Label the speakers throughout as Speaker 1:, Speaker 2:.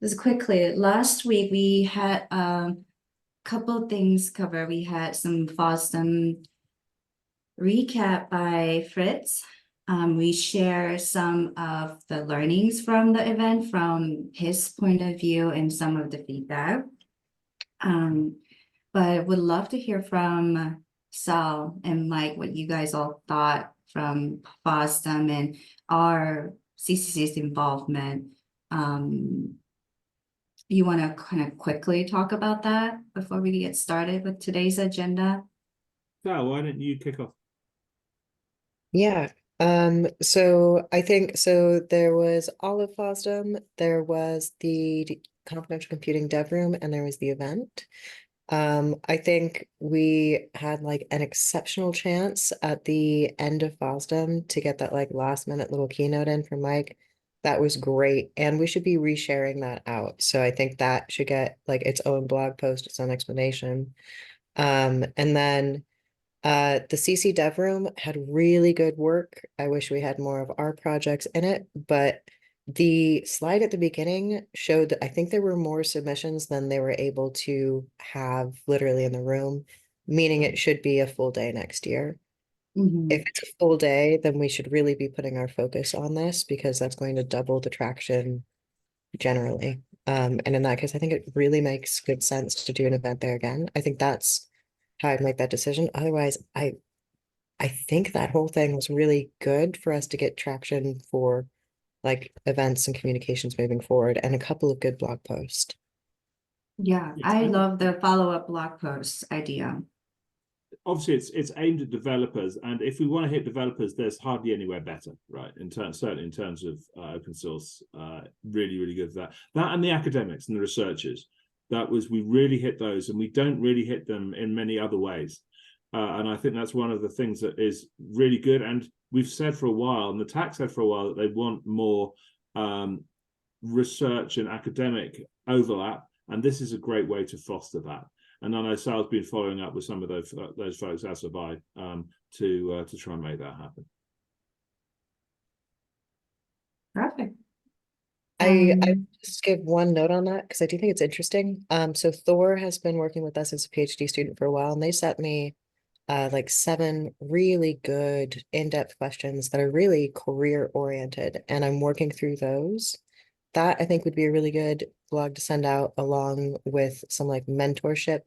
Speaker 1: Just quickly, last week we had a couple things covered. We had some FOSDEM recap by Fritz. We share some of the learnings from the event from his point of view and some of the feedback. But would love to hear from Sal and Mike what you guys all thought from FOSDEM and our CCC's involvement. You want to kind of quickly talk about that before we get started with today's agenda?
Speaker 2: Sal, why don't you kick off?
Speaker 3: Yeah. So I think there was all of FOSDEM, there was the confidential computing dev room, and there was the event. I think we had like an exceptional chance at the end of FOSDEM to get that like last minute little keynote in from Mike. That was great. And we should be resharing that out. So I think that should get like its own blog post, its own explanation. And then the CC Dev Room had really good work. I wish we had more of our projects in it, but the slide at the beginning showed that I think there were more submissions than they were able to have literally in the room, meaning it should be a full day next year. If it's a full day, then we should really be putting our focus on this because that's going to double the traction generally. And in that case, I think it really makes good sense to do an event there again. I think that's how I'd make that decision. Otherwise, I think that whole thing was really good for us to get traction for like events and communications moving forward and a couple of good blog posts.
Speaker 1: Yeah, I love the follow-up blog post idea.
Speaker 2: Obviously, it's aimed at developers, and if we want to hit developers, there's hardly anywhere better, right? Certainly in terms of open source, really good for that. That and the academics and the researchers. We really hit those, and we don't really hit them in many other ways. And I think that's one of the things that is really good. And we've said for a while, and the TAC said for a while, that they want more research and academic overlap, and this is a great way to foster that. And I know Sal's been following up with some of those folks, as have I, to try and make that happen.
Speaker 1: Perfect.
Speaker 3: I just give one note on that because I do think it's interesting. So Thor has been working with us as a PhD student for a while, and they sent me like 7 really good in-depth questions that are really career oriented, and I'm working through those. That I think would be a really good blog to send out along with some like mentorship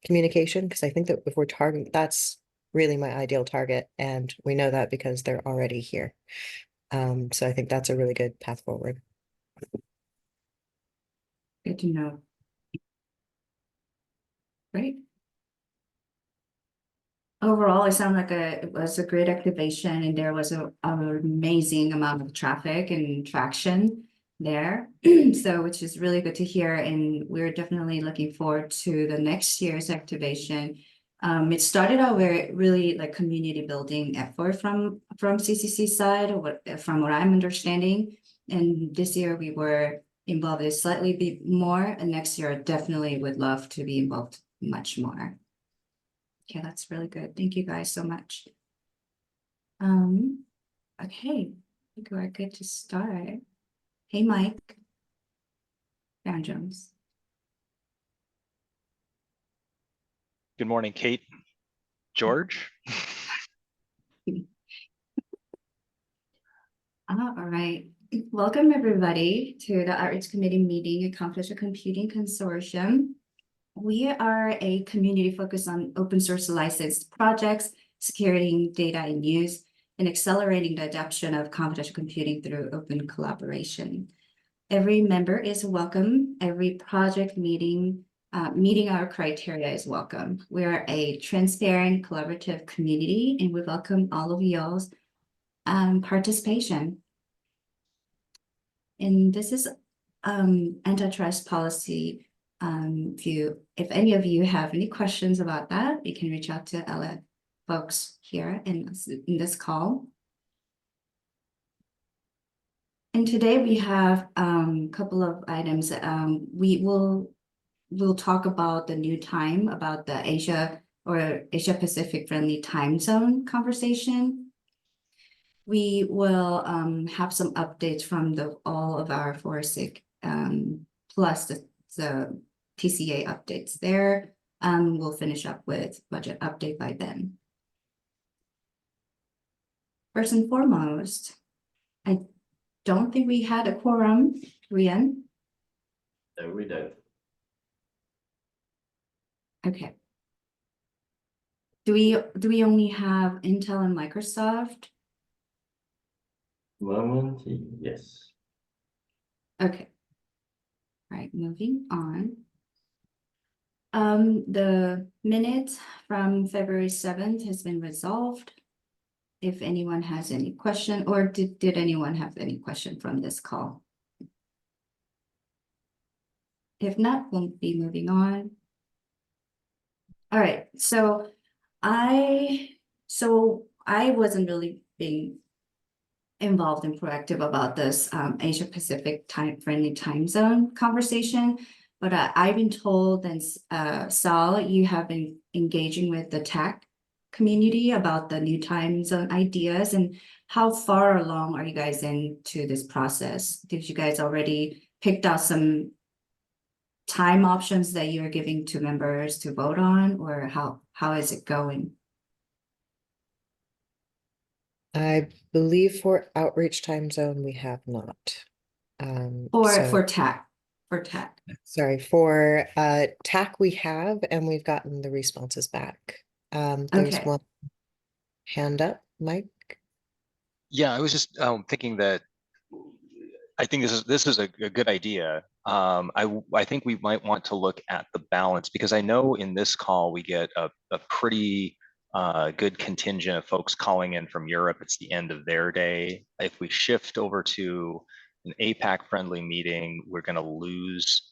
Speaker 3: communication, because I think that if we're targeting, that's really my ideal target, and we know that because they're already here. So I think that's a really good path forward.
Speaker 1: Good to know. Great. Overall, it sounded like it was a great activation, and there was an amazing amount of traffic and traction there. So, which is really good to hear, and we're definitely looking forward to the next year's activation. It started out very really like community building effort from CCC side, from what I'm understanding, and this year we were involved in slightly bit more, and next year I definitely would love to be involved much more. Okay, that's really good. Thank you guys so much. Okay, I think we're good to start. Hey, Mike. Baron Jones.
Speaker 4: Good morning, Kate. George.
Speaker 1: All right. Welcome everybody to the Outreach Committee meeting at Confidential Computing Consortium. We are a community focused on open source licensed projects, securing data in use, and accelerating the adoption of confidential computing through open collaboration. Every member is welcome. Every project meeting meeting our criteria is welcome. We are a transparent, collaborative community, and we welcome all of y'all's participation. And this is antitrust policy. If any of you have any questions about that, you can reach out to LA folks here in this call. And today we have a couple of items. We'll talk about the new time, about the Asia Pacific friendly time zone conversation. we will have some updates from all of our forensic plus the TCA updates there. We'll finish up with budget update by then. First and foremost, I don't think we had a quorum, Rian.
Speaker 5: No, we don't.
Speaker 1: Okay. Do we only have Intel and Microsoft?
Speaker 5: Moment, yes.
Speaker 1: Okay. All right, moving on. The minute from February 7th has been resolved. If anyone has any question, or did anyone have any question from this call? If not, we'll be moving on. All right, so I wasn't really being involved and proactive about this Asia Pacific friendly time zone conversation, but I've been told, and Sal, you have been engaging with the tech community about the new time zone ideas, and how far along are you guys into this process? Did you guys already picked out some time options that you're giving to members to vote on, or how is it going?
Speaker 3: I believe for outreach time zone, we have not.
Speaker 1: For tech.
Speaker 3: Sorry, for TAC we have, and we've gotten the responses back. There's
Speaker 1: Okay.
Speaker 3: one hand up, Mike.
Speaker 4: Yeah, I was just thinking that I think this is a good idea. I think we might want to look at the balance, because I know in this call we get a pretty good contingent of folks calling in from Europe. It's the end of their day. If we shift over to an APAC friendly meeting, we're going to lose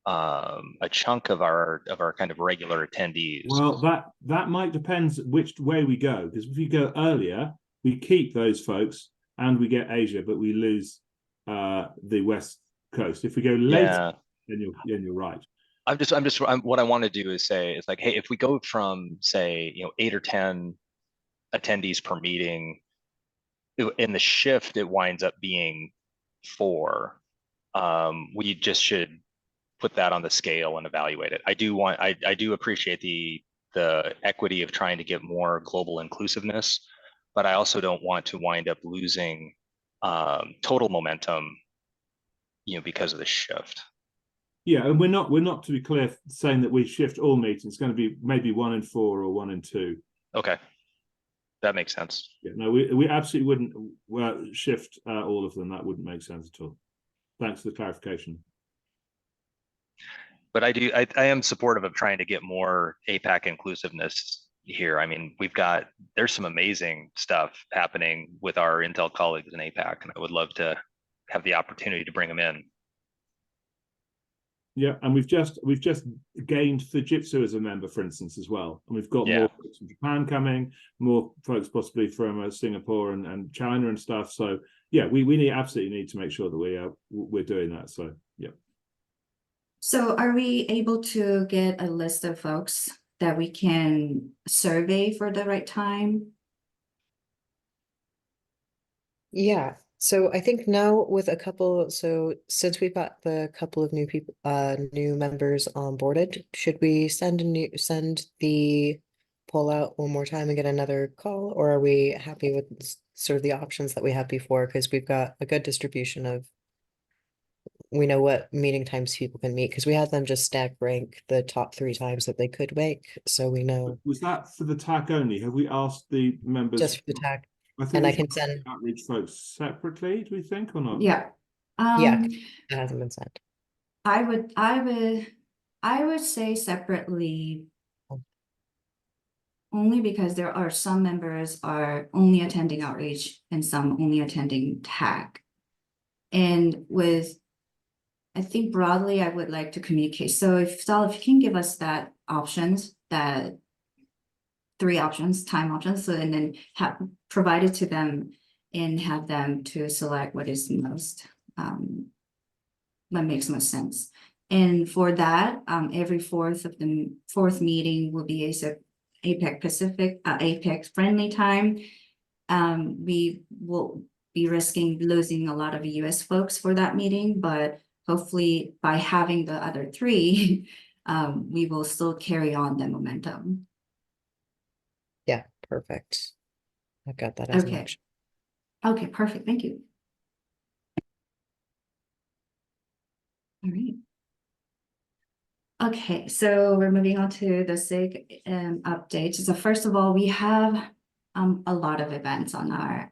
Speaker 4: a chunk of our kind of regular attendees.
Speaker 2: Well, that might depend which way we go, because if we go earlier, we keep those folks and we get Asia, but we lose the West Coast. If we go later, then you're right.
Speaker 4: What I want to do is say, it's like, hey, if we go from, say, 8 or 10 attendees per meeting, in the shift it winds up being 4. We just should put that on the scale and evaluate it. I do appreciate the equity of trying to get more global inclusiveness, but I also don't want to wind up losing total momentum, because of the shift.
Speaker 2: Yeah, and we're not, to be clear, saying that we shift all meetings. It's going to be maybe 1 in 4 or 1 in 2.
Speaker 4: Okay, that makes sense.
Speaker 2: Yeah, no, we absolutely wouldn't shift all of them. That wouldn't make sense at all. Thanks for the clarification.
Speaker 4: But I am supportive of trying to get more APAC inclusiveness here. I mean, there's some amazing stuff happening with our Intel colleagues in APAC, and I would love to have the opportunity to bring them in.
Speaker 2: Yeah, and we've just gained Fujitsu as a member, for instance, as well. And we've got more folks from Japan coming, more folks possibly from Singapore and China and stuff. So yeah, we absolutely need to make sure that we're doing that. So yeah.
Speaker 1: So are we able to get a list of folks that we can survey for the right time?
Speaker 3: Yeah, so I think now with a couple, so since we've got the couple of new people, new members onboarded, should we send the poll out one more time and get another call, or are we happy with sort of the options that we had before? Because we've got a good distribution of, we know what meeting times people can meet, because we had them just stack rank the top 3 times that they could make, so we know.
Speaker 2: Was that for the TAC only? Have we asked the members?
Speaker 3: Just for the TAC.
Speaker 2: I think
Speaker 3: And I can send
Speaker 2: outreach folks separately. Do we think or not?
Speaker 1: Yeah.
Speaker 3: Yeah, it hasn't been sent.
Speaker 1: I would say separately, only because there are some members are only attending outreach and some only attending TAC. And I think broadly, I would like to communicate. So if Sal, if you can give us that options, that 3 options, time options, so and then have provided to them and have them to select what is most what makes most sense. And for that, every fourth meeting will be APAC Pacific, APAC friendly time. We will be risking losing a lot of US folks for that meeting, but hopefully by having the other three, we will still carry on the momentum.
Speaker 3: Yeah, perfect. I've got that as an
Speaker 1: Okay.
Speaker 3: option.
Speaker 1: Okay, perfect. Thank you. All right. Okay, so we're moving on to the SIG updates. So first of all, we have a lot of events on our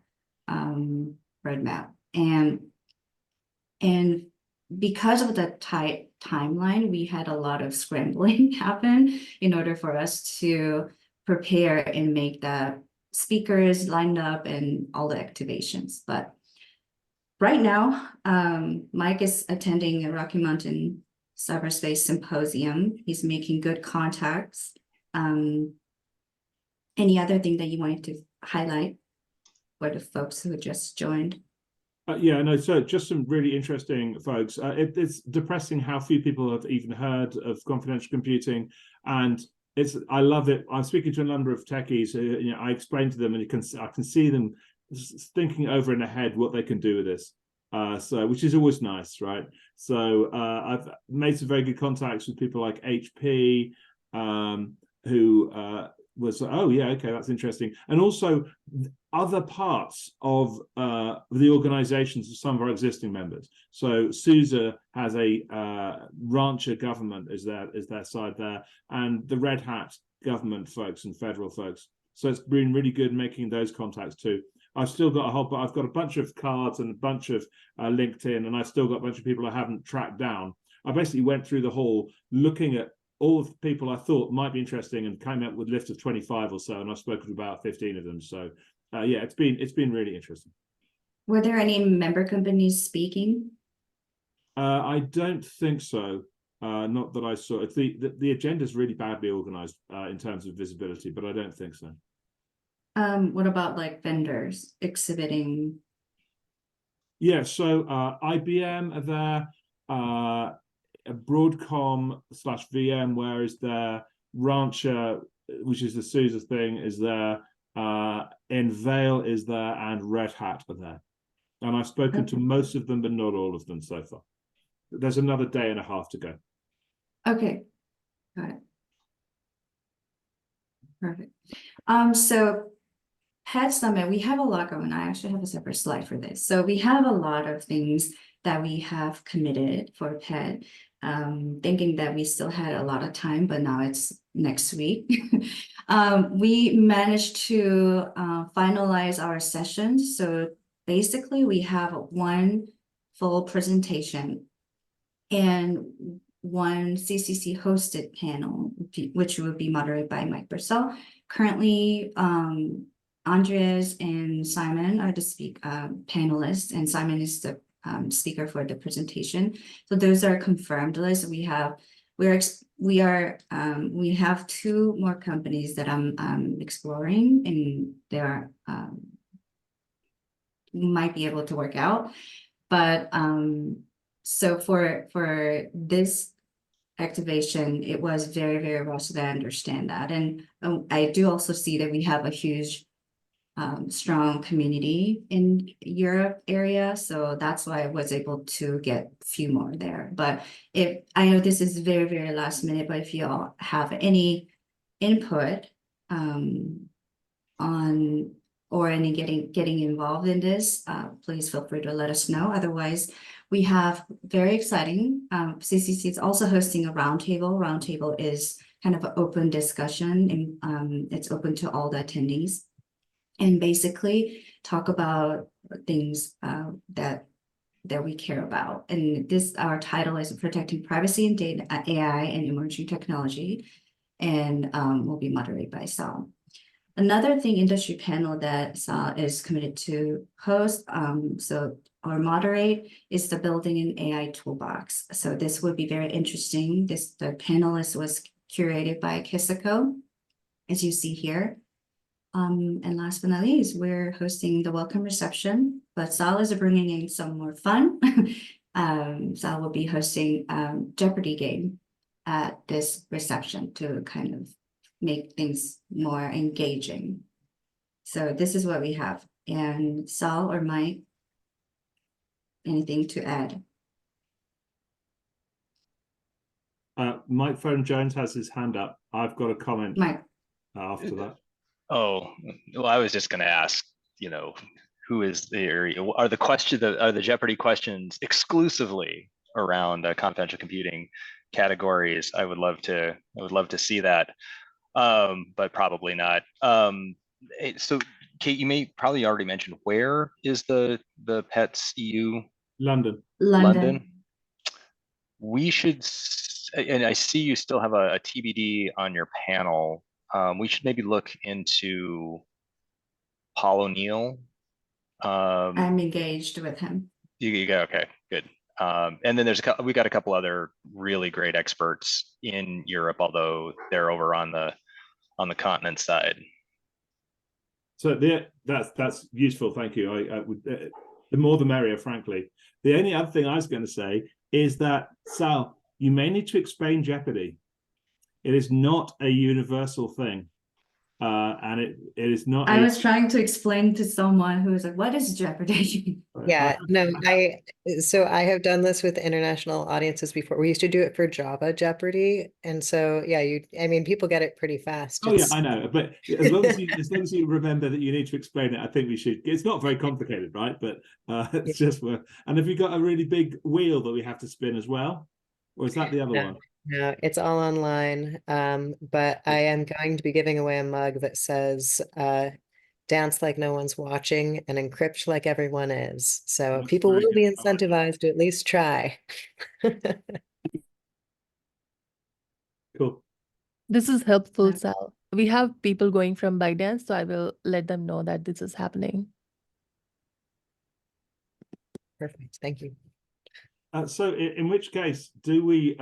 Speaker 1: roadmap, and because of the tight timeline, we had a lot of scrambling happen in order for us to prepare and make the speakers lined up and all the activations. But right now, Mike is attending a Rocky Mountain Cyberspace Symposium. He's making good contacts. Any other thing that you wanted to highlight for the folks who just joined?
Speaker 2: Yeah, no, so just some really interesting folks. It's depressing how few people have even heard of confidential computing, and I love it. I'm speaking to a number of techies who, I explain to them, and I can see them thinking over in their head what they can do with this. So which is always nice, right? So I've made some very good contacts with people like HP, who was, oh yeah, okay, that's interesting, and also other parts of the organizations of some of our existing members. So SUSE has a rancher government is their side there, and the Red Hat government folks and federal folks. So it's been really good making those contacts too. I've still got I've got a bunch of cards and a bunch of LinkedIn, and I've still got a bunch of people I haven't tracked down. I basically went through the whole looking at all of the people I thought might be interesting and came up with a list of 25 or so, and I've spoken to about 15 of them. So yeah, it's been really interesting.
Speaker 1: Were there any member companies speaking?
Speaker 2: I don't think so. Not that I saw. It's the agenda is really badly organized in terms of visibility, but I don't think so.
Speaker 1: What about like vendors exhibiting?
Speaker 2: Yeah, so IBM are there, Broadcom/VMware is there, Rancher, which is the SUSE thing, is there, Enveil is there, and Red Hat are there. And I've spoken to most of them, but not all of them so far. There's another day and a half to go.
Speaker 1: Okay, got it. Perfect. So Pet Summit, we have a lot going. I actually have a separate slide for this. So we have a lot of things that we have committed for Pet, thinking that we still had a lot of time, but now it's next week. We managed to finalize our sessions. So basically we have one full presentation and one CCC hosted panel, which will be moderated by Mike Purcell. Currently, Andres and Simon are the panelists, and Simon is the speaker for the presentation. So those are confirmed lists. We have two more companies that I'm exploring, and they are might be able to work out. But so for this activation, it was very, very rushed, so that I understand that. And I do also see that we have a huge strong community in Europe area, so that's why I was able to get a few more there. But if I know this is very, very last minute, but if you all have any input on or any getting involved in this, please feel free to let us know. Otherwise, we have very exciting. CCC is also hosting a roundtable. Roundtable is kind of an open discussion, and it's open to all the attendees. And basically talk about things that we care about. And our title is Protecting Privacy and Data, AI and Emerging Technology, and will be moderated by Sal. Another thing, industry panel that Sal is committed to host, or moderate, is the Building an AI Toolbox. So this would be very interesting. The panelist was curated by Kisako, as you see here. And last but not least, we're hosting the welcome reception, but Sal is bringing in some more fun. Sal will be hosting Jeopardy game at this reception to kind of make things more engaging. So this is what we have. And Sal or Mike, anything to add?
Speaker 2: Mike Phone Jones has his hand up. I've got a comment
Speaker 1: Mike,
Speaker 2: after that.
Speaker 4: Oh, well, I was just gonna ask, who is there? Are the Jeopardy questions exclusively around confidential computing categories? I would love to see that, but probably not. So Kate, you may probably already mentioned, where is the PETS EU?
Speaker 2: London.
Speaker 1: London.
Speaker 4: We should, and I see you still have a TBD on your panel. We should maybe look into Paul O'Neill.
Speaker 1: I'm engaged with him.
Speaker 4: You go, okay, good. And then we got a couple other really great experts in Europe, although they're over on the continent side.
Speaker 2: So that's useful. Thank you. I would, the more the merrier, frankly. The only other thing I was going to say is that, Sal, you may need to explain Jeopardy. It is not a universal thing. And it is not.
Speaker 1: I was trying to explain to someone who was like, what is Jeopardy?
Speaker 3: Yeah, no, so I have done this with international audiences before. We used to do it for Java Jeopardy. And so, yeah, people get it pretty fast.
Speaker 2: Oh yeah, I know. But as long as you remember that you need to explain it, I think we should. It's not very complicated, right? But it's just worth. And have you got a really big wheel that we have to spin as well? Or is that the other one?
Speaker 3: No, it's all online. But I am going to be giving away a mug that says dance like no one's watching and encrypt like everyone is. So
Speaker 2: That's
Speaker 3: people
Speaker 2: very
Speaker 3: will be
Speaker 2: good. I like that.
Speaker 3: incentivized to at least try.
Speaker 2: Cool.
Speaker 6: This is helpful,
Speaker 1: Yeah.
Speaker 6: Sal. We have people going from ByteDance, so I will let them know that this is happening.
Speaker 3: Perfect. Thank you.
Speaker 2: So in which case, do we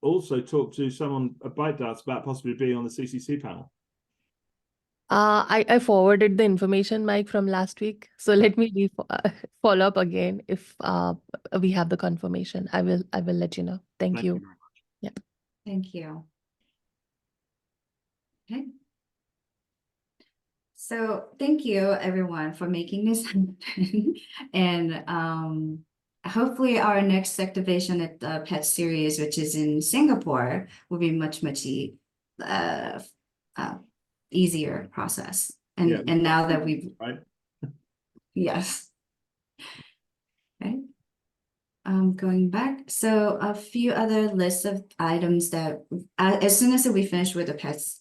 Speaker 2: also talk to someone at ByteDance about possibly being on the CCC panel?
Speaker 6: I forwarded the information, Mike, from last week. So let me follow up again if we have the confirmation. I will let you know. Thank you.
Speaker 2: Very much.
Speaker 1: Thank you. Okay. So thank you everyone for making this happen. And hopefully our next activation at the PET series, which is in Singapore, will be much easier process. And
Speaker 2: Yeah.
Speaker 1: and now that we've
Speaker 2: Right.
Speaker 1: yes. Okay. Going back, so a few other lists of items that as soon as we finish with the PETS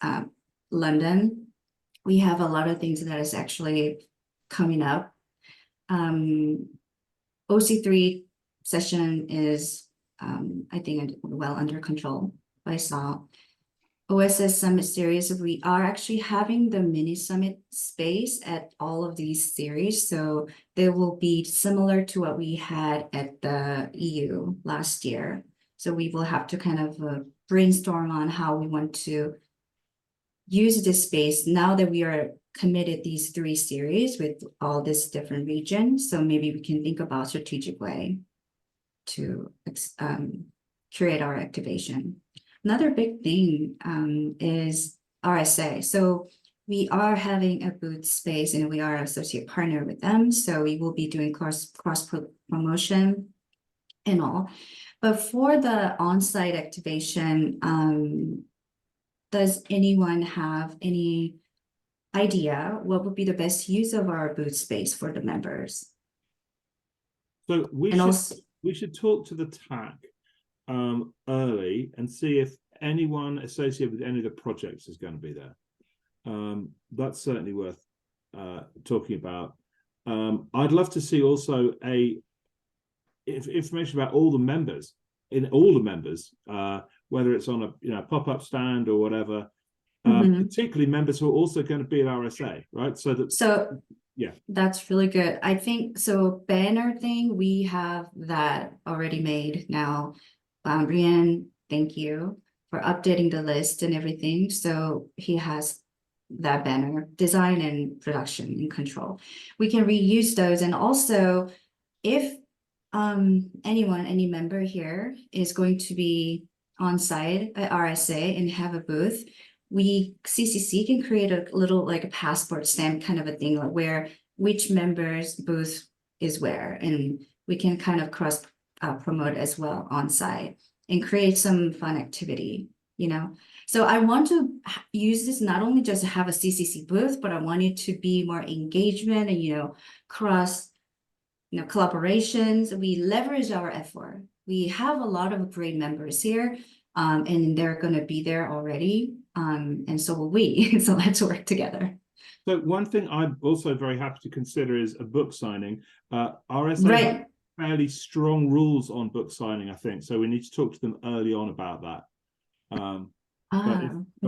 Speaker 1: London, we have a lot of things that is actually coming up. OC3 session is I think well under control by Sal. OSS Summit Series, we are actually having the mini summit space at all of these series. So they will be similar to what we had at the EU last year. So we will have to kind of brainstorm on how we want to use this space now that we are committed these 3 series with all this different regions. So maybe we can think about a strategic way to curate our activation. Another big thing is RSA. So we are having a booth space and we are an associate partner with them. So we will be doing cross promotion and all. But for the on-site activation, does anyone have any idea what would be the best use of our booth space for the members?
Speaker 2: So we should talk to the TAC early and see if anyone associated with any of the projects is going to be there. That's certainly worth talking about. I'd love to see also information about all the members, whether it's on a pop-up stand or whatever. Particularly members who are also going to be at RSA, right? So yeah, that's
Speaker 1: really good. I think so. Banner thing, we have that already made now. Brian, thank you for updating the list and everything. So he has that banner design and production and control. We can reuse those. And also if any member here is going to be on site at RSA and have a booth, CCC can create a little like a passport stamp kind of a thing, like where which members booth is where, and we can kind of cross promote as well on site and create some fun activity, you know. So I want to use this not only just to have a CCC booth, but I want it to be more engagement and, you know, cross, you know, collaborations. We leverage our effort. We have a lot of great members here, and they're going to be there already. And so will we. So let's work together.
Speaker 2: So one thing I'm also very happy to consider is a book signing. RSA
Speaker 1: Right.
Speaker 2: have fairly strong rules on book signing, I think. So we need to talk to them early on about that. But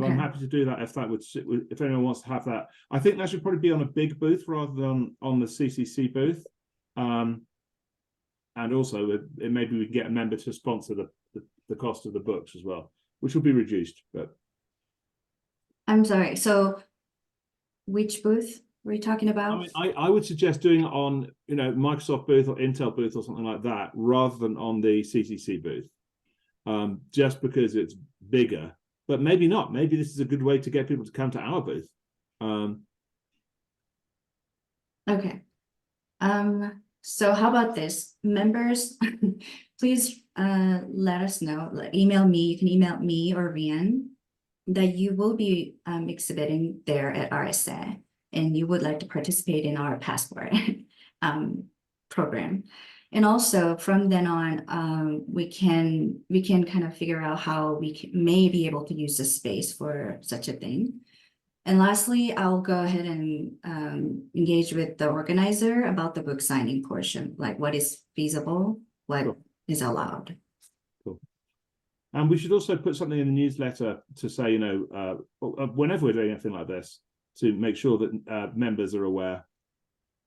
Speaker 2: I'm happy to do that if that would, if anyone wants to have that. I think that should probably be on a big booth rather than on the CCC booth. And also maybe we can get a member to sponsor the cost of the books as well, which will be reduced. But
Speaker 1: I'm sorry. So which booth were you talking about?
Speaker 2: I mean, I would suggest doing it on, you know, Microsoft booth or Intel booth or something like that, rather than on the CCC booth, just because it's bigger. But maybe not. Maybe this is a good way to get people to come to our booth.
Speaker 1: Okay. So how about this? Members, please let us know. Email me. You can email me or Rian that you will be exhibiting there at RSA and you would like to participate in our passport program. And also from then on, we can kind of figure out how we may be able to use the space for such a thing. And lastly, I'll go ahead and engage with the organizer about the book signing portion, like what is feasible, what is allowed.
Speaker 2: Cool. And we should also put something in the newsletter to say, you know, whenever we're doing anything like this, to make sure that members are aware,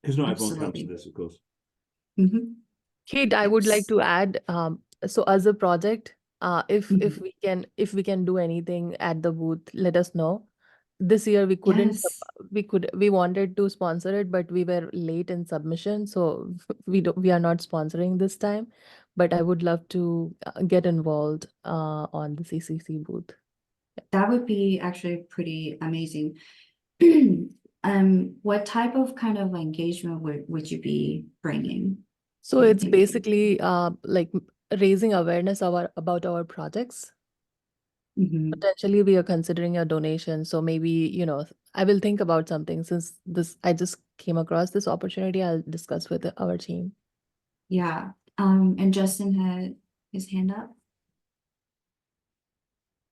Speaker 2: because not everyone comes to this, of course.
Speaker 1: Mm-hmm.
Speaker 6: Kate, I would like to add, so as a project, if
Speaker 1: Mhm.
Speaker 6: if we can do anything at the booth, let us know. This year we couldn't,
Speaker 1: Yes.
Speaker 6: we wanted to sponsor it, but we were late in submission, so we are not sponsoring this time. But I would love to get involved on the CCC booth.
Speaker 1: That would be actually pretty amazing. What type of kind of engagement would you be bringing?
Speaker 6: So
Speaker 1: do you
Speaker 6: it's
Speaker 1: think?
Speaker 6: basically like raising awareness about our projects.
Speaker 1: Mhm.
Speaker 6: Potentially, we are considering a donation. So maybe, you know, I will think about something since I just came across this opportunity. I'll discuss with our team.
Speaker 1: Yeah. And Justin had his hand up.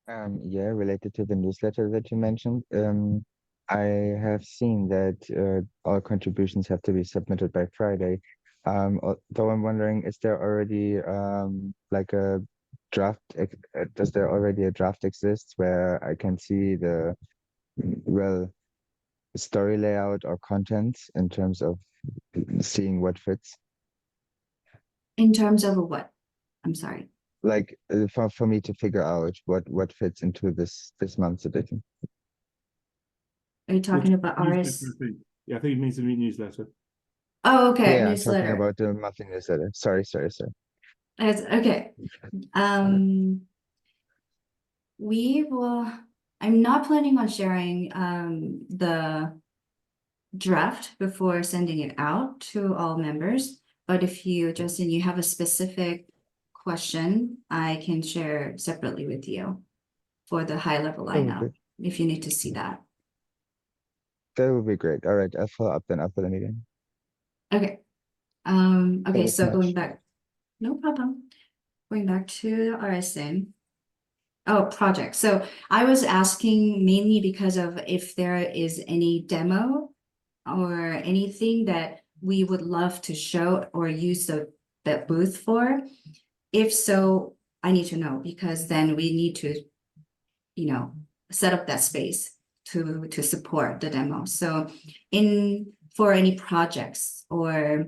Speaker 7: Yeah, related to the newsletter that you mentioned, I have seen that all contributions have to be submitted by Friday. Though I'm wondering, is there already like a draft? Does there already a draft exist where I can see the story layout or content in terms of seeing what fits?
Speaker 1: In terms of what? I'm sorry.
Speaker 7: Like for me to figure out what fits into this month's edition.
Speaker 1: Are you talking about RS?
Speaker 2: Newsletter, I think. Yeah, I think it means the newsletter.
Speaker 1: Oh, okay.
Speaker 7: Yeah, I'm talking
Speaker 1: Newsletter.
Speaker 7: about the monthly newsletter. Sorry.
Speaker 1: Okay. We will, I'm not planning on sharing the draft before sending it out to all members. But if you, Justin, you have a specific question, I can share separately with you for the high level
Speaker 7: That would
Speaker 1: lineup, if you need to see that.
Speaker 7: That would be great. All right, I'll follow up then after the meeting.
Speaker 1: Okay. Okay,
Speaker 7: Thanks
Speaker 1: so
Speaker 7: much.
Speaker 1: going back, no problem. Going back to RSM. Oh, project. So I was asking mainly because of if there is any demo or anything that we would love to show or use that booth for. If so, I need to know because then we need to, you know, set up that space to support the demo. So for any projects or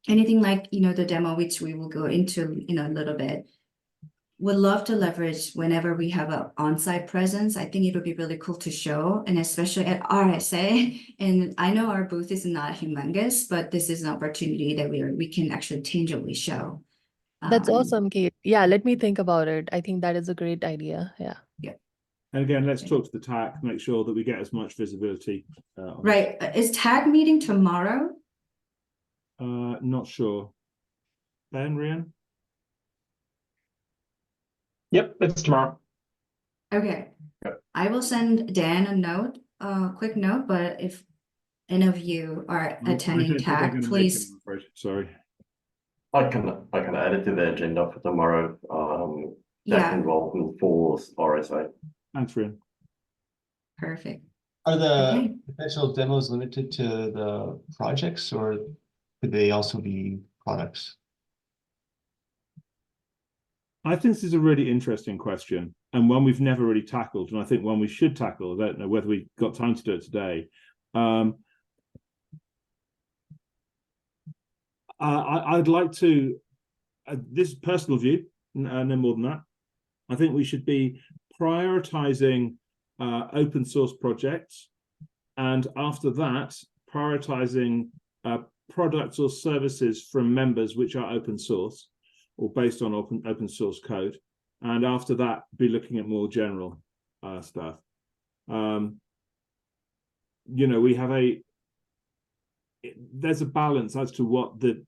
Speaker 1: anything like, you know, the demo, which we will go into in a little bit, would love to leverage whenever we have an on-site presence. I think it would be really cool to show, and especially at RSA. And I know our booth is not humongous, but this is an opportunity that we can actually tangibly show.
Speaker 6: That's awesome, Kate. Yeah, let me think about it. I think that is a great idea. Yeah.
Speaker 2: And again, let's talk to the TAC, make sure that we get as much visibility. On
Speaker 1: Right, is tag meeting tomorrow?
Speaker 2: Not sure. Ben, Rian?
Speaker 8: Yep, it's tomorrow.
Speaker 1: Okay.
Speaker 8: Yep.
Speaker 1: I will send Dan a note, quick note, but if any of you are
Speaker 2: I
Speaker 1: attending
Speaker 2: don't think I'm
Speaker 1: tag,
Speaker 2: gonna make it,
Speaker 1: please.
Speaker 2: I'm afraid. Sorry.
Speaker 5: I can add it to the agenda for tomorrow. Tech
Speaker 1: Yeah,
Speaker 5: involvement for RSA.
Speaker 2: Thanks, Rian.
Speaker 1: perfect.
Speaker 8: Are the
Speaker 1: Okay.
Speaker 8: potential demos limited to the projects, or could they also be products?
Speaker 2: I think this is a really interesting question and one we've never really tackled, and I think one we should tackle. I don't know whether we got time to do it today. I'd like to, this personal view, no more than that. I think we should be prioritizing open source projects, and after that, prioritizing products or services from members which are open source or based on open source code, and after that, be looking at more general stuff. You know, we have there's a balance as to what the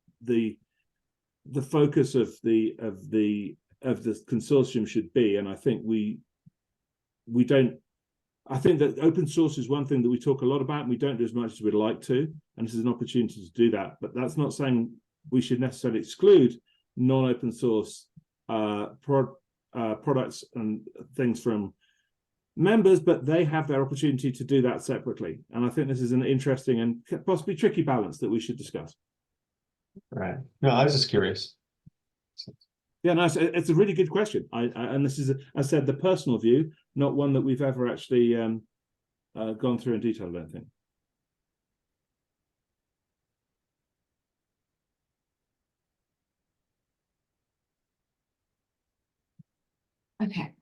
Speaker 2: focus of the consortium should be, and I think we don't. I think that open source is one thing that we talk a lot about, and we don't do as much as we'd like to, and this is an opportunity to do that. But that's not saying we should necessarily exclude non-open source products and things from members, but they have their opportunity to do that separately. And I think this is an interesting and possibly tricky balance that we should discuss.
Speaker 8: Right. No, I was just curious.
Speaker 2: Yeah, no, it's a really good question. And this is, as I said, the personal view, not one that we've ever actually gone through in detail, I don't think.
Speaker 1: Okay.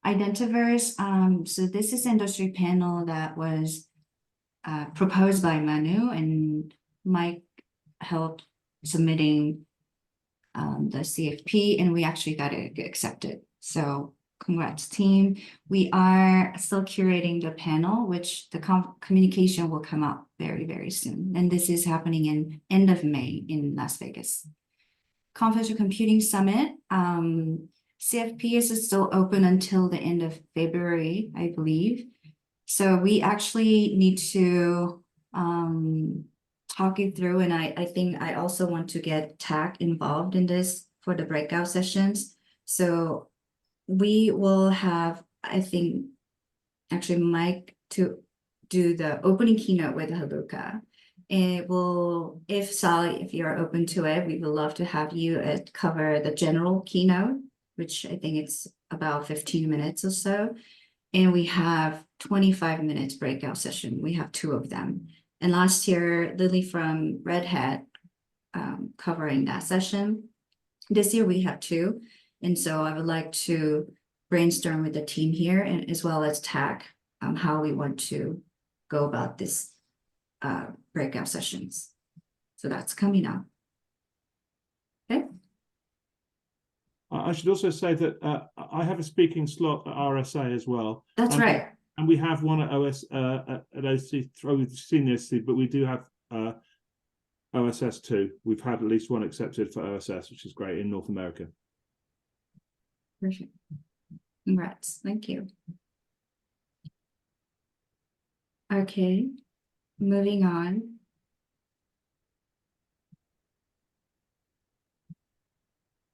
Speaker 1: Identiverse, so this is industry panel that was proposed by Manu, and Mike helped submitting the CFP, and we actually got it accepted. So congrats, team. We are still curating the panel, which the communication will come out very, very soon. And this is happening in end of May in Las Vegas. Confidential Computing Summit, CFP is still open until the end of February, I believe. So we actually need to talk it through, and I think I also want to get TAC involved in this for the breakout sessions. So we will have, I think, actually Mike to do the opening keynote with Haruka. It will, if Sally, if you're open to it, we would love to have you cover the general keynote, which I think it's about 15 minutes or so. And we have 25 minutes breakout session. We have 2 of them. And last year, Lily from Red Hat covering that session. This year we have 2. And so I would like to brainstorm with the team here, and as well as TAC, how we want to go about this breakout sessions. So that's coming up. Okay.
Speaker 2: I should also say that I have a speaking slot at RSA as well.
Speaker 1: That's right.
Speaker 2: And we have one at OC, we've seen this, but we do have OSS too. We've had at least one accepted for OSS, which is great in North America.
Speaker 1: Perfect. Congrats. Thank you. Okay, moving on.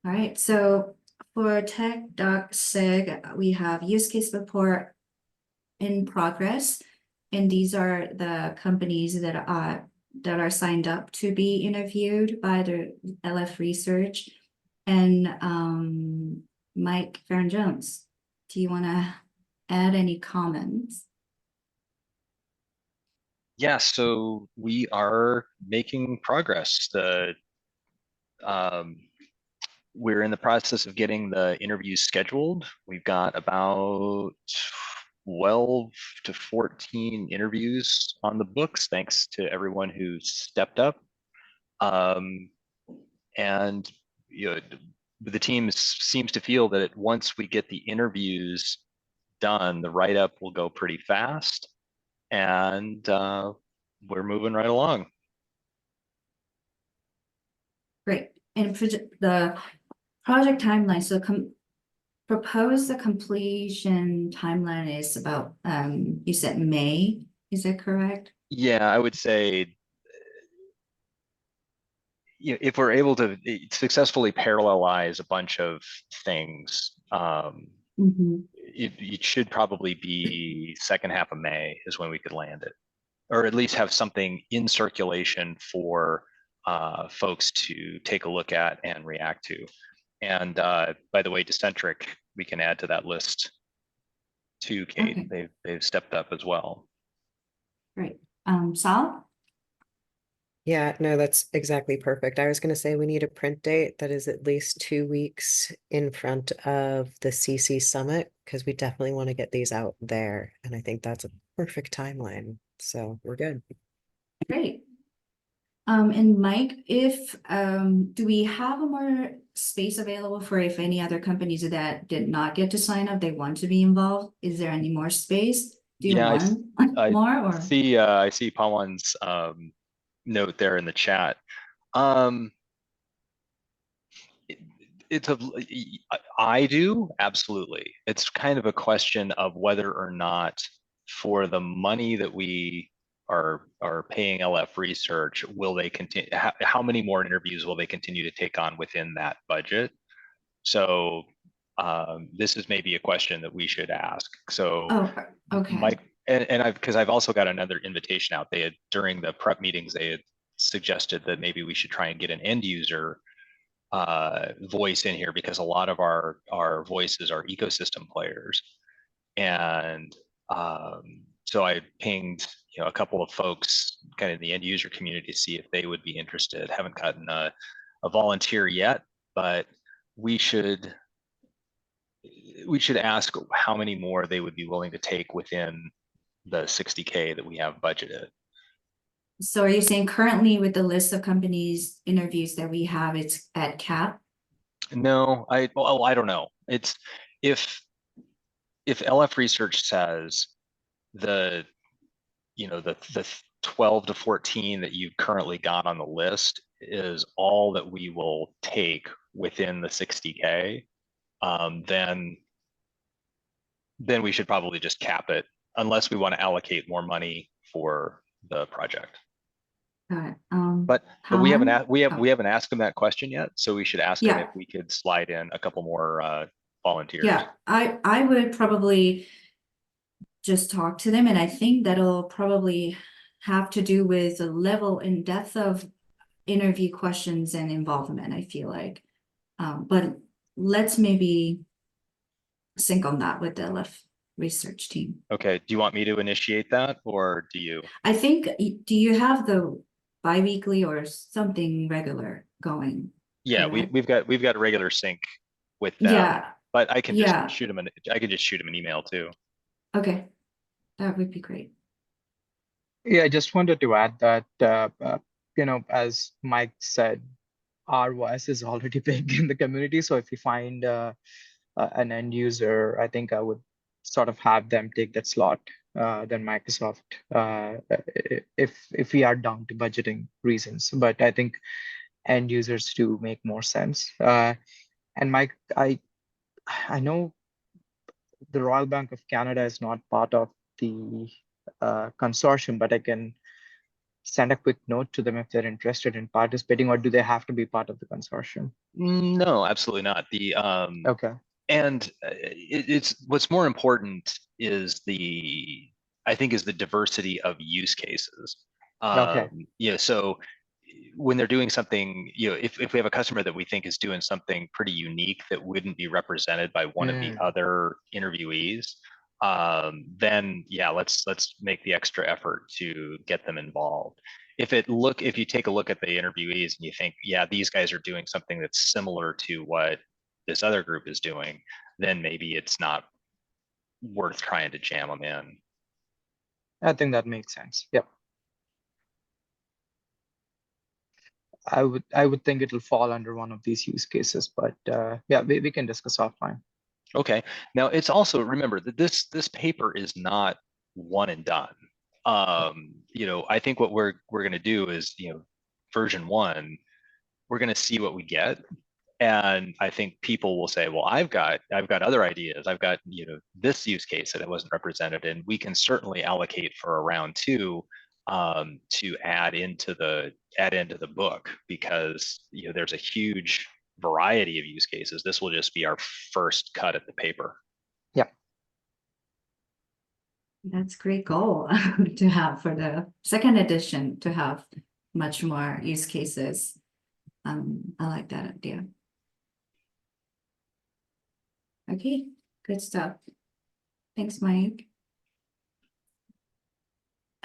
Speaker 1: All right, so for tech.sig, we have use case report in progress, and these are the companies that are signed up to be interviewed by the LF Research. And Mike Farron-Jones, do you want to add any comments?
Speaker 4: Yeah, so we are making progress. We're in the process of getting the interviews scheduled. We've got about 12 to 14 interviews on the books, thanks to everyone who stepped up. And you know, the team seems to feel that once we get the interviews done, the write-up will go pretty fast, and we're moving right along.
Speaker 1: Great. And the project timeline, so propose the completion timeline is about, you said May, is that correct?
Speaker 4: Yeah, I would say, if we're able to successfully parallelize a bunch of things,
Speaker 1: Mhm.
Speaker 4: it should probably be second half of May is when we could land it, or at least have something in circulation for folks to take a look at and react to. And by the way, Decentric, we can add to that list too, Kate.
Speaker 1: Okay.
Speaker 4: They've stepped up as well.
Speaker 1: Great. Sal?
Speaker 3: Yeah, no, that's exactly perfect. I was going to say we need a print date that is at least 2 weeks in front of the CC Summit, because we definitely want to get these out there. And I think that's a perfect timeline. So we're good.
Speaker 1: Great. And Mike, do we have a more space available for if any other companies that did not get to sign up, they want to be involved? Is there any more space? Do you
Speaker 4: Yeah,
Speaker 1: want
Speaker 4: I
Speaker 1: more or?
Speaker 4: I see Pawan's note there in the chat. I do, absolutely. It's kind of a question of whether or not, for the money that we are paying LF Research, will they continue, how many more interviews will they continue to take on within that budget? So this is maybe a question that we should ask. So
Speaker 1: Oh, okay.
Speaker 4: Mike, and I've also got another invitation out. They had, during the prep meetings, they had suggested that maybe we should try and get an end user voice in here, because a lot of our voices are ecosystem players. And so I pinged a couple of folks kind of in the end user community to see if they would be interested. Haven't gotten a volunteer yet, but we should ask how many more they would be willing to take within the 60K that we have budgeted.
Speaker 1: So are you saying currently with the list of companies interviews that we have, it's at cap?
Speaker 4: No, I don't know. It's if LF Research says the 12 to 14 that you've currently got on the list is all that we will take within the 60K, then we should probably just cap it, unless we want to allocate more money for the project. But we haven't asked them that question yet, so we should ask them if we could slide in a couple more volunteers.
Speaker 1: Yeah, I would probably just talk to them, and I think that'll probably have to do with the level and depth of interview questions and involvement, I feel like. But let's maybe sync on that with the LF research team.
Speaker 4: Okay, do you want me to initiate that, or do you?
Speaker 1: I think, do you have the bi-weekly or something regular going?
Speaker 4: Yeah,
Speaker 1: correct?
Speaker 4: we've got a regular sync with them.
Speaker 1: Yeah,
Speaker 4: but I can just
Speaker 1: yeah.
Speaker 4: shoot them an email too.
Speaker 1: Okay, that would be great.
Speaker 9: Yeah, I just wanted to add that, as Mike said, our voice is already big in the community. So if you find an end user, I think I would sort of have them take that slot than Microsoft, if we are down to budgeting reasons. But I think end users do make more sense. And Mike, I know the Royal Bank of Canada is not part of the consortium, but I can send a quick note to them if they're interested in participating, or do they have to be part of the consortium?
Speaker 4: No, absolutely not.
Speaker 9: Okay.
Speaker 4: And it's what's more important is the diversity of use cases.
Speaker 9: Okay.
Speaker 4: Yeah, so when they're doing something, if we have a customer that we think is doing something pretty unique that wouldn't be represented by one of the other interviewees, then yeah, let's make the extra effort to get them involved. If you take a look at the interviewees and you think, yeah, these guys are doing something that's similar to what this other group is doing, then maybe it's not worth trying to jam them in.
Speaker 9: I think that makes sense. Yep. I would think it'll fall under one of these use cases, but yeah, we can discuss offline.
Speaker 4: Okay. Now it's also, remember that this paper is not one and done. I think what we're gonna do is, version 1, we're gonna see what we get. And I think people will say, well, I've got other ideas. I've got, this use case that it wasn't represented, and we can certainly allocate for a round 2 to add into the book, because there's a huge variety of use cases. This will just be our first cut at the paper.
Speaker 1: That's a great goal to have for the second edition, to have much more use cases. I like that idea. Okay, good stuff. Thanks, Mike.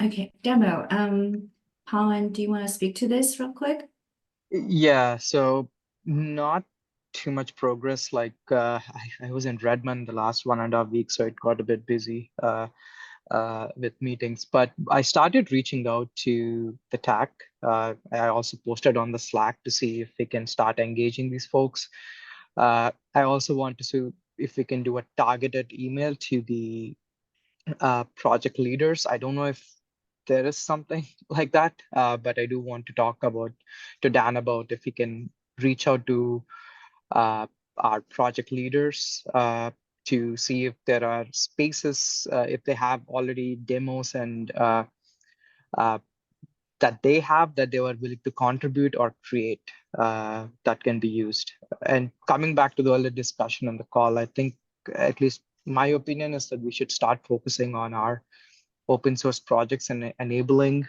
Speaker 1: Okay, demo. Pawan, do you want to speak to this real quick?
Speaker 9: Yeah, so not too much progress. Like I was in Redmond the last 1.5 weeks, so it got a bit busy with meetings. But I started reaching out to the TAC. I also posted on the Slack to see if we can start engaging these folks. I also want to see if we can do a targeted email to the project leaders. I don't know if there is something like that, but I do want to talk to Dan about if we can reach out to our project leaders to see if there are spaces, if they have already demos and that they have, that they were willing to contribute or create that can be used. And coming back to the earlier discussion on the call, I think, at least my opinion, is that we should start focusing on our open source projects and enabling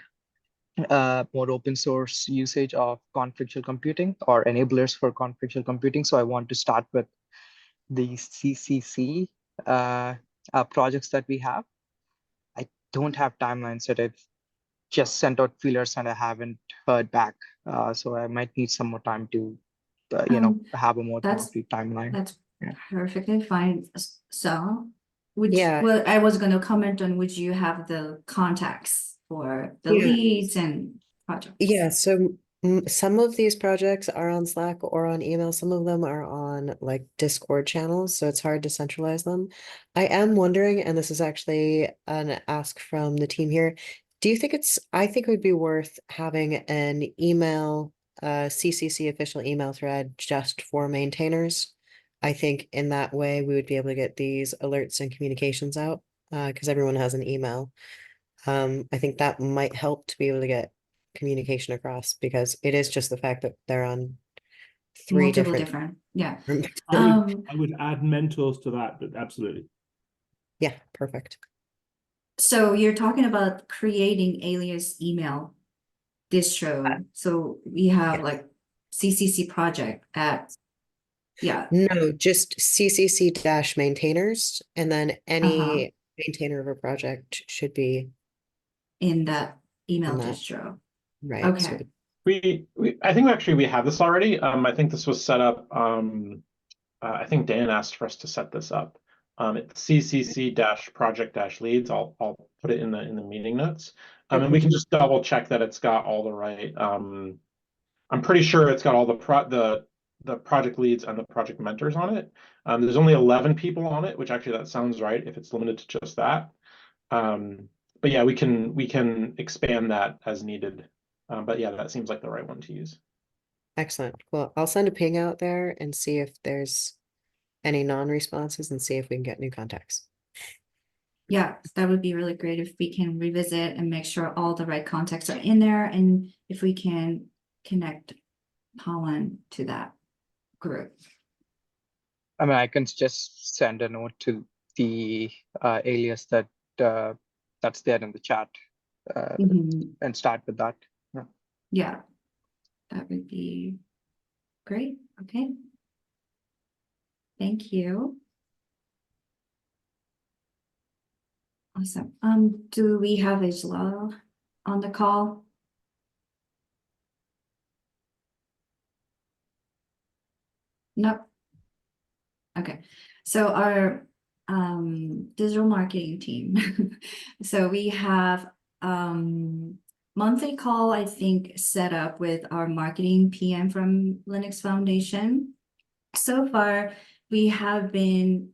Speaker 9: more open source usage of confidential computing, or enablers for confidential computing. So I want to start with the CCC projects that we have. I don't have timelines that I've just sent out feelers and I haven't heard back. So I might need some more time to, have a more concrete timeline.
Speaker 1: That's
Speaker 9: Yeah.
Speaker 1: perfectly fine. So,
Speaker 3: Yeah.
Speaker 1: well, I was going to comment on, would you have the contacts for the
Speaker 3: Yeah.
Speaker 1: leads and projects?
Speaker 3: Yeah, so some of these projects are on Slack or on email. Some of them are on like Discord channels, so it's hard to centralize them. I am wondering, and this is actually an ask from the team here, do you think I think it would be worth having an email, CCC official email thread just for maintainers? I think in that way we would be able to get these alerts and communications out, because everyone has an email. I think that might help to be able to get communication across, because it is just the fact that they're on three
Speaker 1: Multiple
Speaker 3: different.
Speaker 1: yeah.
Speaker 2: I would add mentors to that, but absolutely.
Speaker 3: Yeah, perfect.
Speaker 1: So you're talking about creating alias email distro. So we have
Speaker 3: Yes.
Speaker 1: like CCC project at,
Speaker 3: No, just CCC maintainers, and then any maintainer of a project should be
Speaker 1: in that email
Speaker 3: in that.
Speaker 1: distro.
Speaker 3: Right.
Speaker 1: Okay.
Speaker 3: So
Speaker 10: I think actually we have this already. I think this was set up. I think Dan asked for us to set this up. It's CCC-project-leads. I'll put it in the meeting notes. And we can just double check that it's got all the right. I'm pretty sure it's got all the project leads and the project mentors on it. There's only 11 people on it, which actually that sounds right if it's limited to just that. But yeah, we can expand that as needed. But yeah, that seems like the right one to use.
Speaker 3: excellent. Well, I'll send a ping out there and see if there's any non-responses and see if we can get new contacts.
Speaker 1: Yeah, that would be really great if we can revisit and make sure all the right contacts are in there, and if we can connect Pawan to that group.
Speaker 9: I mean, I can just send a note to the alias that that's there in the chat and start with that.
Speaker 1: Yeah, that would be great. Okay. Thank you. Awesome. Do we have Isla on the call? Nope. Okay, so our digital marketing team. So we have monthly call, I think, set up with our marketing PM from Linux Foundation. So far, we have been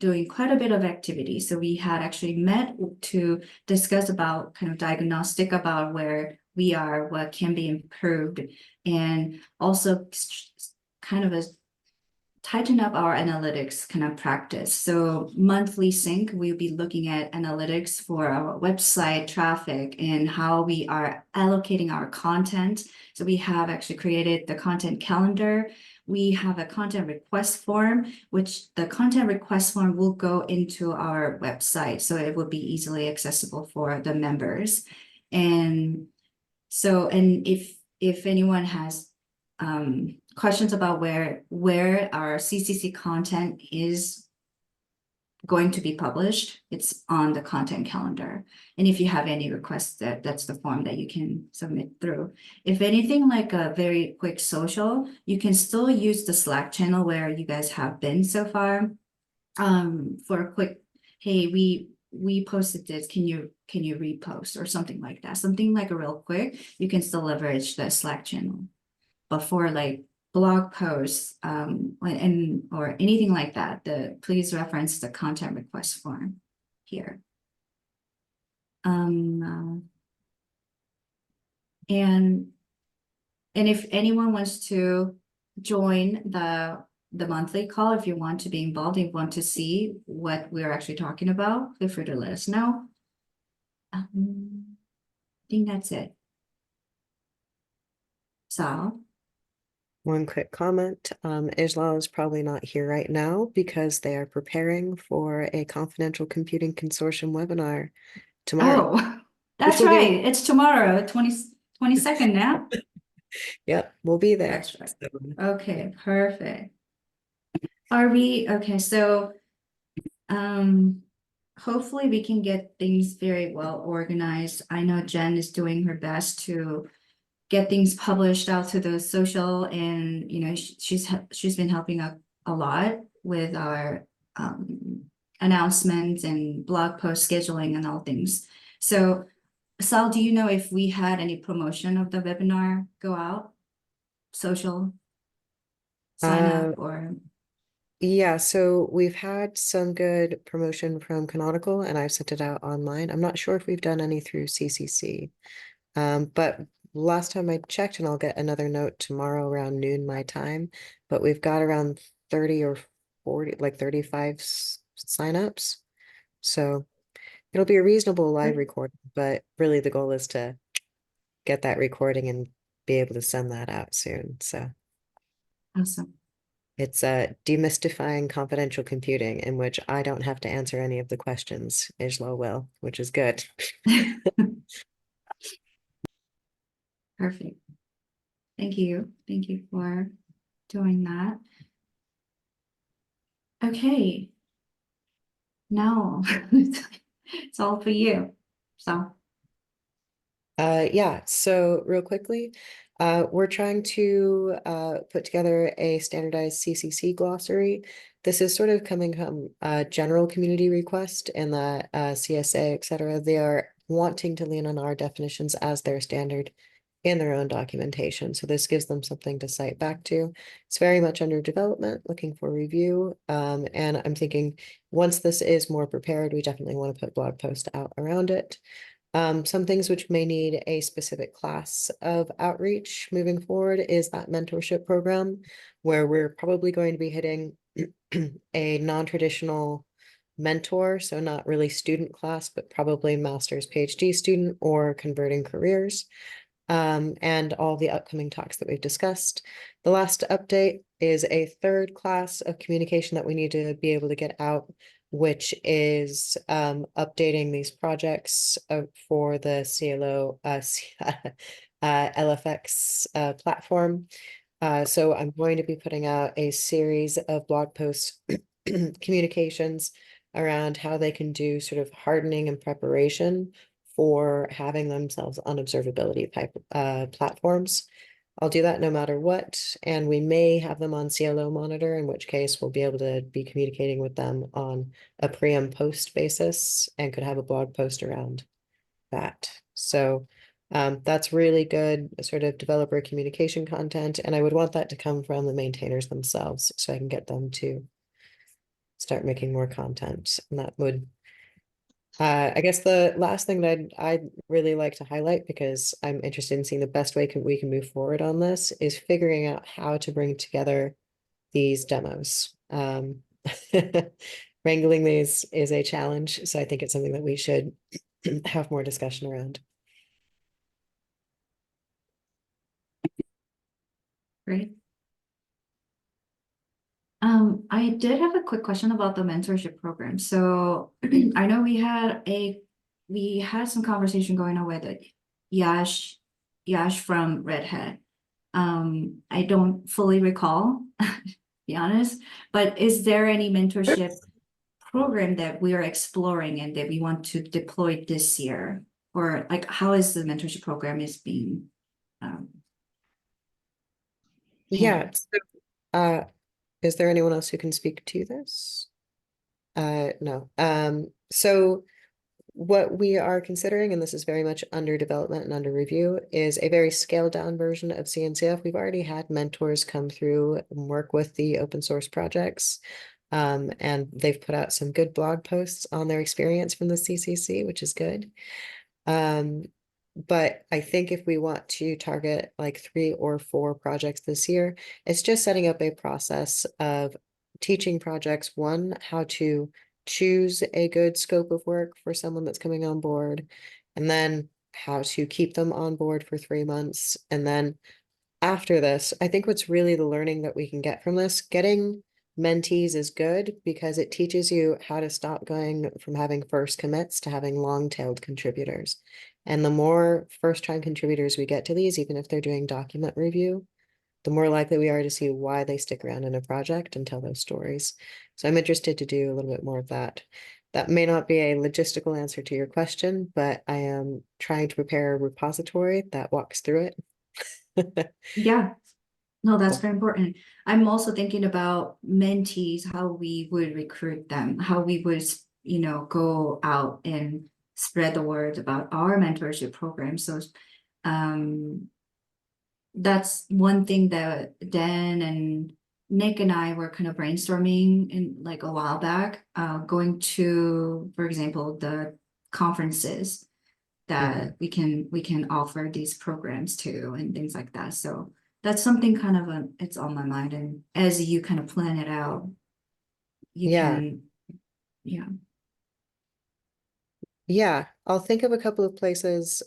Speaker 1: doing quite a bit of activity. So we had actually met to discuss about kind of diagnostic about where we are, what can be improved, and also kind of a tighten up our analytics kind of practice. So monthly sync, we'll be looking at analytics for our website traffic and how we are allocating our content. So we have actually created the content calendar. We have a content request form, which the content request form will go into our website. So it will be easily accessible for the members. And so, and if anyone has questions about where our CCC content is going to be published, it's on the content calendar. And if you have any requests, that's the form that you can submit through. If anything like a very quick social, you can still use the Slack channel where you guys have been so far. For a quick, hey, we posted this, can you repost or something like that? Something like a real quick, you can still leverage the Slack channel. But for like blog posts and or anything like that, please reference the content request form here. And if anyone wants to join the monthly call, if you want to be involved, if you want to see what we're actually talking about, feel free to let us know. I think that's it. So.
Speaker 3: One quick comment, Ijlal is probably not here right now because they are preparing for a confidential computing consortium webinar tomorrow.
Speaker 1: Oh, that's
Speaker 3: will be-
Speaker 1: right. It's tomorrow, 22nd now.
Speaker 3: Yep, we'll be there.
Speaker 1: That's right.
Speaker 3: So,
Speaker 1: Okay, perfect. Are we okay? So, hopefully we can get things very well organized. I know Jen is doing her best to get things published out to the social, and you know she's been helping a lot with our announcements and blog post scheduling and all things. So, Sal, do you know if we had any promotion of the webinar go out? Social sign up or?
Speaker 3: Yeah, so we've had some good promotion from Canonical and I've sent it out online. I'm not sure if we've done any through CCC. But last time I checked, and I'll get another note tomorrow around noon my time, but we've got around 30 or 40, like 35 signups. So it'll be a reasonable live recording, but really the goal is to get that recording and be able to send that out soon. So
Speaker 1: Awesome.
Speaker 3: it's demystifying confidential computing, in which I don't have to answer any of the questions. Ijlo will, which is good.
Speaker 1: Perfect. Thank you. Thank you for doing that. Okay. Now it's all for you. So.
Speaker 3: Yeah, so real quickly, we're trying to put together a standardized CCC glossary. This is sort of coming from a general community request in the CSA, etc. They are wanting to lean on our definitions as their standard in their own documentation. So this gives them something to cite back to. It's very much under development, looking for review. And I'm thinking once this is more prepared, we definitely want to put blog post out around it. Some things which may need a specific class of outreach moving forward is that mentorship program, where we're probably going to be hitting a non-traditional mentor, so not really student class, but probably master's PhD student or converting careers, and all the upcoming talks that we've discussed. The last update is a third class of communication that we need to be able to get out, which is updating these projects for the CLO LFX platform. So I'm going to be putting out a series of blog posts communications around how they can do sort of hardening and preparation for having themselves on observability type platforms. I'll do that no matter what, and we may have them on CLO monitor, in which case we'll be able to be communicating with them on a pre and post basis and could have a blog post around that. So That's really good sort of developer communication content, and I would want that to come from the maintainers themselves, so I can get them to start making more content. And that would, I guess the last thing that I'd really like to highlight, because I'm interested in seeing the best way we can move forward on this, is figuring out how to bring together these demos. Wrangling these is a challenge, so I think it's something that we should have more discussion around.
Speaker 1: Great. I did have a quick question about the mentorship program. So I know we had some conversation going on with Yash from Red Hat. I don't fully recall, to be honest, but is there any mentorship program that we are exploring and that we want to deploy this year? Or like, how is the mentorship program is being
Speaker 3: Yeah,
Speaker 1: handled?
Speaker 3: so, is there anyone else who can speak to this? No. So what we are considering, and this is very much under development and under review, is a very scaled down version of CNCF. We've already had mentors come through and work with the open source projects. And they've put out some good blog posts on their experience from the CCC, which is good. But I think if we want to target like 3 or 4 projects this year, it's just setting up a process of teaching projects, one, how to choose a good scope of work for someone that's coming on board, and then how to keep them on board for 3 months. And then after this, I think what's really the learning that we can get from this, getting mentees is good because it teaches you how to stop going from having first commits to having long-tailed contributors. And the more first-time contributors we get to these, even if they're doing document review, the more likely we are to see why they stick around in a project and tell those stories. So I'm interested to do a little bit more of that. That may not be a logistical answer to your question, but I am trying to prepare a repository that walks through it.
Speaker 1: Yeah, no, that's very important. I'm also thinking about mentees, how we would recruit them, how we would, go out and spread the word about our mentorship program. So, that's one thing that Dan and Nick and I were kind of brainstorming in like a while back, going to, for example, the conferences that we can offer these programs to and things like that. So that's something kind of it's on my mind. And as you kind of plan it out, you can,
Speaker 3: Yeah, I'll think of a couple of places.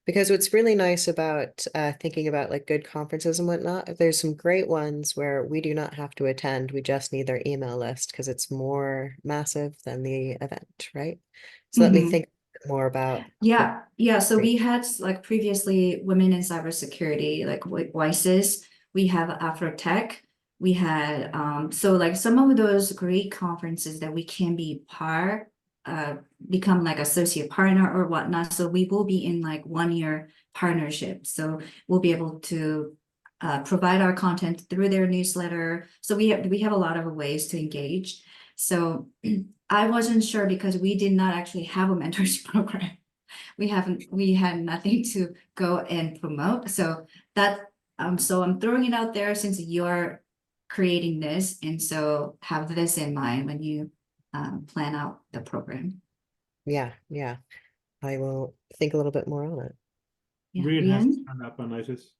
Speaker 3: Because what's really nice about thinking about like good conferences and whatnot, there's some great ones where we do not have to attend. We just need their email list because it's more massive than the event, right? So let me think more about.
Speaker 1: Yeah. So we had like previously women in cybersecurity, like WISES. We have Afrotech. We had so like some of those great conferences that we can be become like associate partner or whatnot. So we will be in like 1-year partnership. So we'll be able to provide our content through their newsletter. So we have a lot of ways to engage. So I wasn't sure because we did not actually have a mentorship program. We had nothing to go and promote. So so I'm throwing it out there since you're creating this. And so have this in mind when you plan out the program.
Speaker 3: Yeah. I will think a little bit more on it.
Speaker 1: Yeah,
Speaker 2: Rian has his
Speaker 1: Rian?
Speaker 2: hand up, I notice.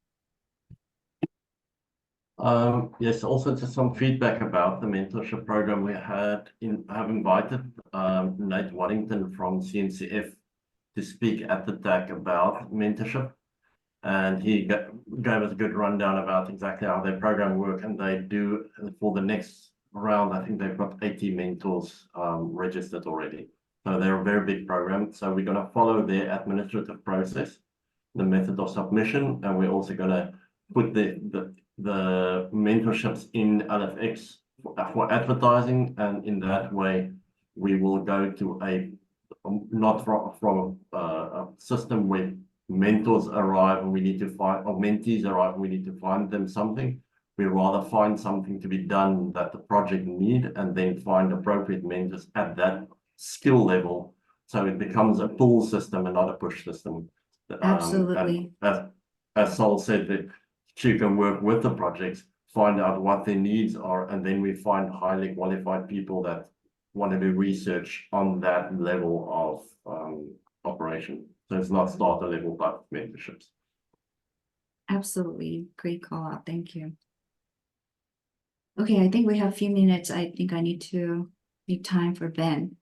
Speaker 5: Yes, also just some feedback about the mentorship program we had. I've invited Nate Waddington from CNCF to speak at the TAC about mentorship, and he gave us a good rundown about exactly how their program works, and they do for the next round. I think they've got 80 mentors registered already, so they're a very big program. So we're going to follow their administrative process, the method of submission, and we're also going to put the mentorships in LFX for advertising, and in that way we will go to a not from a system where mentors arrive and we need to find, or mentees arrive and we need to find them something. We rather find something to be done that the project need and then find appropriate mentors at that skill level So it becomes a pull system and not a push system.
Speaker 1: Absolutely.
Speaker 5: And as Sol said, that she can work with the projects, find out what their needs are, and then we find highly qualified people that want to do research on that level of operation. So it's not starter level type of memberships.
Speaker 1: Absolutely. Great call out. Thank you. Okay, I think we have a few minutes. I think I need to make time for Ben.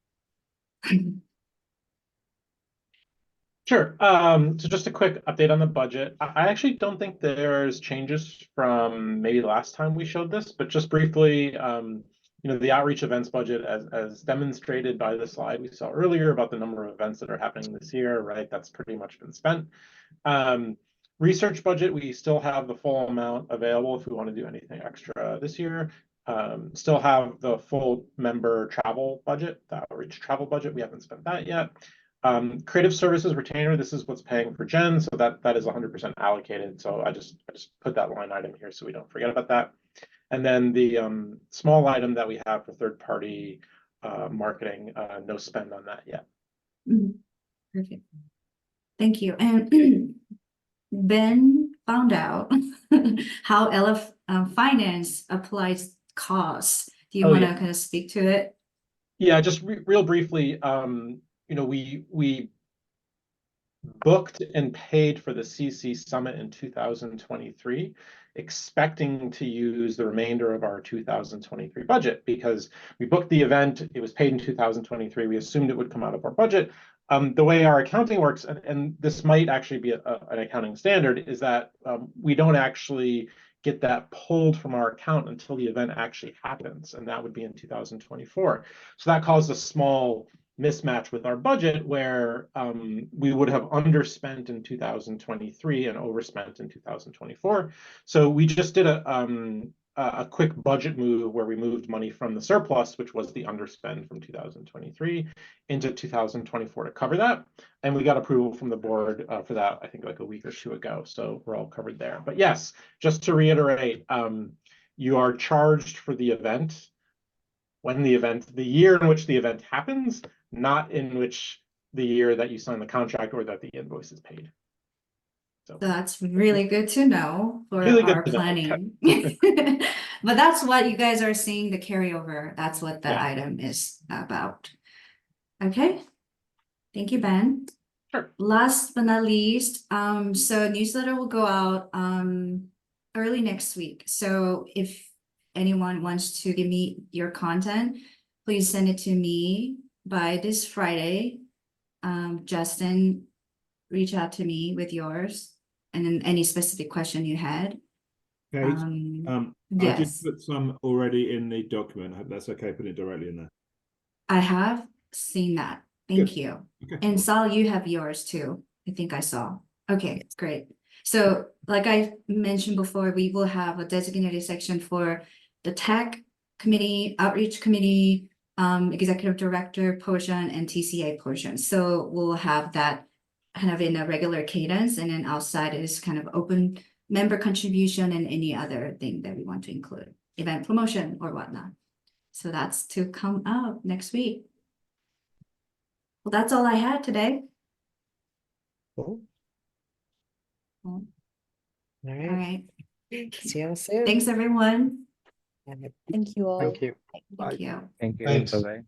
Speaker 10: Sure. So just a quick update on the budget. I actually don't think there's changes from maybe last time we showed this, but just briefly, the outreach events budget as demonstrated by the slide we saw earlier about the number of events that are happening this year, right? That's pretty much been spent. Research budget, we still have the full amount available if we want to do anything extra this year. Still have the full member travel budget, the outreach travel budget. We haven't spent that yet. Creative services retainer, this is what's paying for Jen, so that is 100% allocated. So I just put that line item here so we don't forget about that. And then the small item that we have for third-party marketing, no spend on that yet.
Speaker 1: Perfect. Thank you. And Ben found out how LF finance applies costs. Do you want to kind of speak to it?
Speaker 10: Yeah, just real briefly, we booked and paid for the CC Summit in 2023, expecting to use the remainder of our 2023 budget because we booked the event, it was paid in 2023, we assumed it would come out of our budget. The way our accounting works, and this might actually be an accounting standard, is that we don't actually get that pulled from our account until the event actually happens, and that would be in 2024. So that caused a small mismatch with our budget where we would have underspent in 2023 and overspent in 2024. So we just did a quick budget move where we moved money from the surplus, which was the underspend from 2023, into 2024 to cover that. And we got approval from the board for that, I think like a week or two ago. So we're all covered there. But yes, just to reiterate, you are charged for the event when the year in which the event happens, not in which the year that you sign the contract or that the invoice is paid. So
Speaker 1: that's really good to know for
Speaker 10: really
Speaker 1: our
Speaker 10: good to know.
Speaker 1: planning. But that's what you guys are seeing, the carryover. That's what the item is about. Okay. Thank you, Ben.
Speaker 10: Sure.
Speaker 1: Last but not least, so newsletter will go out early next week. So if anyone wants to give me your content, please send it to me by this Friday. Justin, reach out to me with yours and then any specific question you had.
Speaker 2: Kate, I did
Speaker 1: Yes,
Speaker 2: put some already in the document. I hope that's okay, put it directly in there.
Speaker 1: I have seen that. Thank
Speaker 2: Good.
Speaker 1: you.
Speaker 2: Okay.
Speaker 1: And Sal, you have yours too. I think I saw. Okay, great. So like I mentioned before, we will have a designated section for the tech committee, outreach committee, executive director portion and TCA portion. So we'll have that kind of in a regular cadence, and then outside is kind of open member contribution and any other thing that we want to include, event promotion or whatnot. So that's to come up next week. Well, that's all I had today.
Speaker 3: Cool.
Speaker 1: All
Speaker 3: All right.
Speaker 1: right.
Speaker 3: See y'all soon.
Speaker 1: Thanks, everyone.
Speaker 6: Thank you all.
Speaker 9: Thank you.
Speaker 1: Thank you.
Speaker 7: Thank you.
Speaker 8: Thanks.
Speaker 7: Bye-bye.